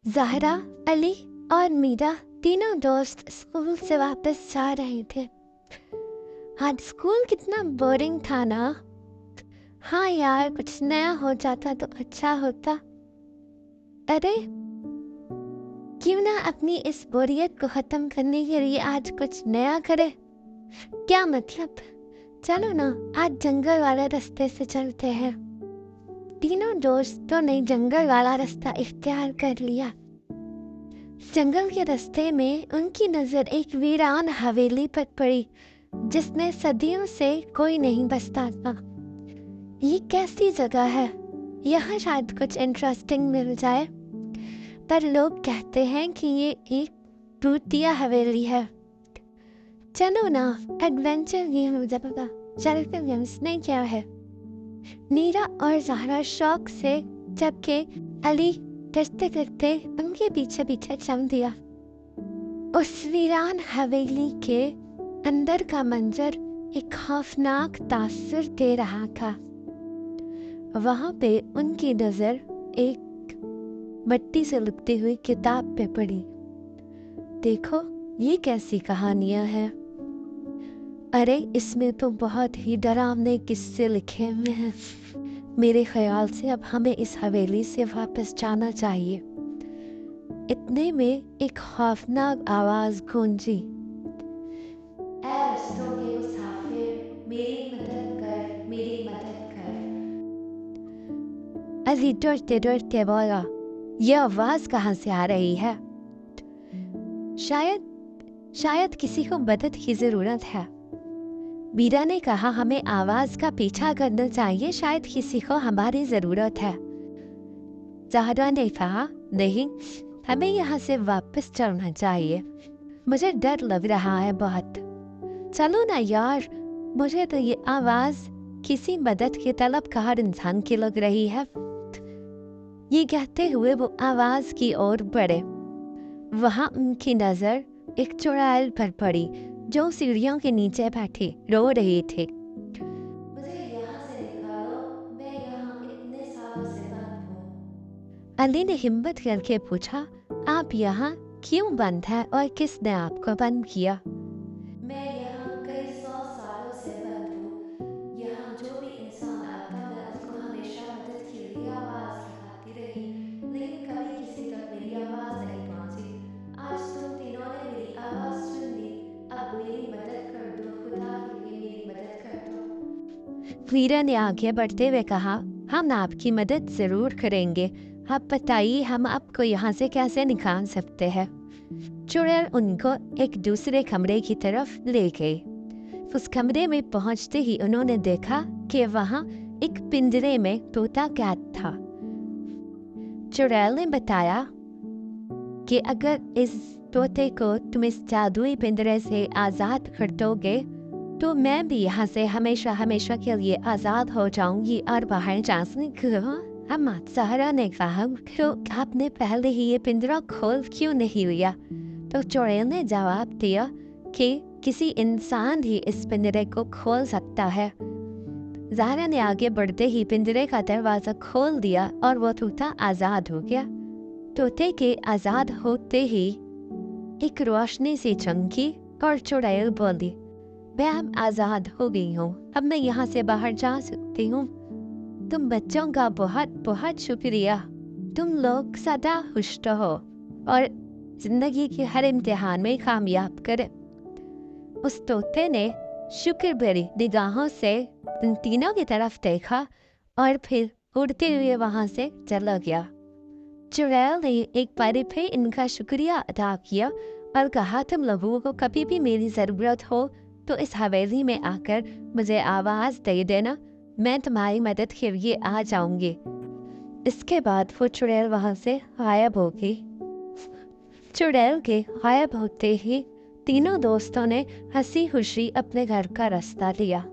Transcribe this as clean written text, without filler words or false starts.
ज़हरा, अली और मीरा तीनों दोस्त स्कूल से वापस जा रहे थे। आज स्कूल कितना बोरिंग था ना। हाँ यार, कुछ नया हो जाता तो अच्छा होता। अरे क्यों ना अपनी इस बोरियत को खत्म करने के लिए आज कुछ नया करे। क्या मतलब, चलो ना आज जंगल वाले रास्ते से चलते हैं। तीनों दोस्तों ने जंगल वाला रास्ता इख्तियार कर लिया। जंगल के रास्ते में उनकी नजर एक वीरान हवेली पर पड़ी जिसमें सदियों से कोई नहीं बसता था। ये कैसी जगह है, यहाँ शायद कुछ इंटरेस्टिंग मिल जाए। पर लोग कहते हैं कि ये एक भूतिया हवेली है। चलो ना, एडवेंचर गेम हो जाएगा। चलते हैं, इसमें क्या है। नीरा और ज़हरा शौक से जबकि अली करते करते उनके पीछे पीछे चल दिया। उस वीरान हवेली के अंदर का मंजर एक खौफनाक तासुर दे रहा था। वहां पे उनकी नजर एक मिट्टी से लिपटी हुई किताब पे पड़ी। देखो, ये कैसी कहानियां हैं। अरे इसमें तो बहुत ही डरावने किस्से लिखे हुए हैं। मेरे ख्याल से अब हमें इस हवेली से वापस जाना चाहिए। इतने में एक खौफनाक आवाज गूंजी। ऐ रास्तों के मुसाफिर, मेरी मदद कर, मेरी मदद कर। अली डरते डरते बोला, यह आवाज कहाँ से आ रही है। शायद किसी को मदद की जरूरत है। मीरा ने कहा, हमें आवाज का पीछा करना चाहिए, शायद किसी को हमारी जरूरत है। ज़हरा ने कहा, नहीं, हमें यहाँ से वापस चलना चाहिए। मुझे डर लग रहा है बहुत। चलो ना यार, मुझे तो ये आवाज किसी मदद के तलबगार इंसान की लग रही है। ये कहते हुए वो आवाज की ओर बढ़े। वहां उनकी नजर एक चुड़ैल पर पड़ी जो सीढ़ियों के नीचे बैठी रो रही थी। मुझे यहाँ से निकालो, मैं यहाँ इतने सालों से बंद हूँ। अली ने हिम्मत करके पूछा, आप यहाँ क्यों बंद है और किसने आपको बंद किया। मैं यहाँ कई 100 सालों से बंद हूँ। यहाँ जो भी इंसान आता मैं उसको हमेशा मदद के लिए आवाज लगाती रही, लेकिन कभी किसी तक मेरी आवाज नहीं पहुंची। आज तुम तीनों ने मेरी आवाज सुन ली, अब मेरी मदद कर दो, खुदा के लिए मेरी मदद कर दो। वीरा ने आगे बढ़ते हुए कहा, हम आपकी मदद जरूर करेंगे। आप बताइए, हम आपको यहाँ से कैसे निकाल सकते हैं। चुड़ैल उनको एक दूसरे कमरे की तरफ ले गई। उस कमरे में पहुंचते ही उन्होंने देखा कि वहां एक पिंजरे में तोता कैद था। चुड़ैल ने बताया कि अगर इस तोते को तुम इस जादुई पिंजरे से आजाद कर दोगे तो मैं भी यहाँ से हमेशा हमेशा के लिए आजाद हो जाऊंगी और बाहर जा सकूंगी। ज़हरा ने कहा, तो आपने पहले ही ये पिंजरा खोल क्यों नहीं लिया। तो चुड़ैल ने जवाब दिया कि किसी इंसान ही इस पिंजरे को खोल सकता है। ज़हरा ने आगे बढ़ते ही पिंजरे का दरवाजा खोल दिया और वो तोता आजाद हो गया। तोते के आजाद होते ही एक रोशनी सी चमकी और चुड़ैल बोली, मैं अब आजाद हो गई हूँ, अब मैं यहाँ से बाहर जा सकती हूँ। तुम बच्चों का बहुत बहुत शुक्रिया। तुम लोग सदा खुश रहो और जिंदगी के हर इम्तिहान में कामयाब करें। उस तोते ने शुक्र भरी निगाहों से उन तीनों की तरफ देखा और फिर उड़ते हुए वहां से चला गया। चुड़ैल ने एक बार फिर इनका शुक्रिया अदा किया और कहा, तुम लोगों को कभी भी मेरी जरूरत हो तो इस हवेली में आकर मुझे आवाज दे देना, मैं तुम्हारी मदद के लिए आ जाऊंगी। इसके बाद वो चुड़ैल वहां से गायब हो गई। चुड़ैल के गायब होते ही तीनों दोस्तों ने हंसी खुशी अपने घर का रास्ता लिया।